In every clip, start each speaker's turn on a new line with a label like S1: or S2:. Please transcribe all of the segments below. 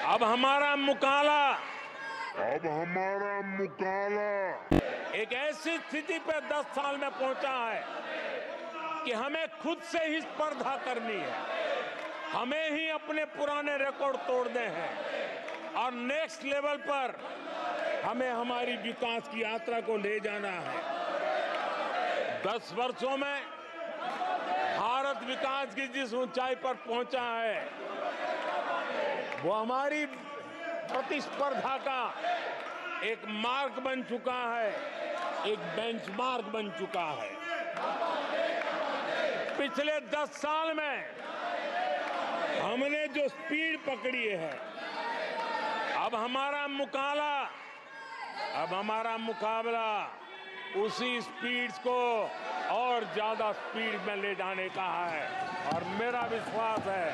S1: अब हमारा मुकाला एक ऐसी स्थिति पे 10 साल में पहुंचा है कि हमें खुद से ही स्पर्धा करनी है, हमें ही अपने पुराने रिकॉर्ड तोड़ने हैं और नेक्स्ट लेवल पर हमें हमारी विकास की यात्रा को ले जाना है। 10 वर्षों में भारत विकास की जिस ऊंचाई पर पहुंचा है वो हमारी प्रतिस्पर्धा का एक मार्ग बन चुका है, एक बेंचमार्क बन चुका है। पिछले 10 साल में हमने जो स्पीड पकड़ी है, अब हमारा मुकाबला उसी स्पीड को और ज्यादा स्पीड में ले जाने का है और मेरा विश्वास है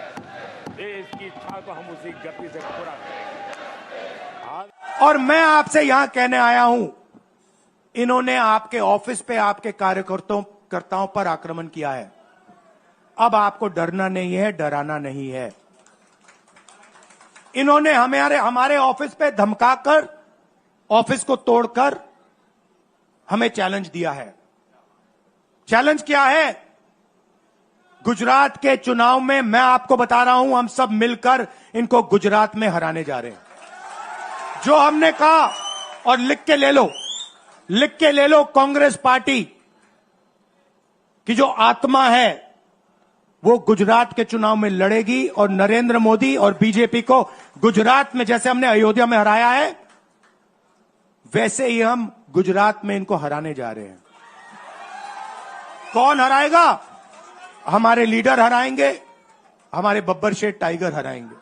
S1: देश की इच्छा को हम उसी गति से पूरा करेंगे।
S2: और मैं आपसे यहां कहने आया हूं, इन्होंने आपके ऑफिस पे आपके कार्यकर्ताओं पर आक्रमण किया है। अब आपको डरना नहीं है, डराना नहीं है। इन्होंने हमारे ऑफिस पे धमकाकर, ऑफिस को तोड़कर हमें चैलेंज दिया है। चैलेंज क्या है? गुजरात के चुनाव में मैं आपको बता रहा हूं, हम सब मिलकर इनको गुजरात में हराने जा रहे हैं। जो हमने कहा, और लिख के ले लो, कांग्रेस पार्टी की जो आत्मा है वो गुजरात के चुनाव में लड़ेगी और नरेंद्र मोदी और बीजेपी को गुजरात में जैसे हमने अयोध्या में हराया है वैसे ही हम गुजरात में इनको हराने जा रहे हैं। कौन हराएगा? हमारे लीडर हराएंगे, हमारे बब्बर शेठ टाइगर हराएंगे।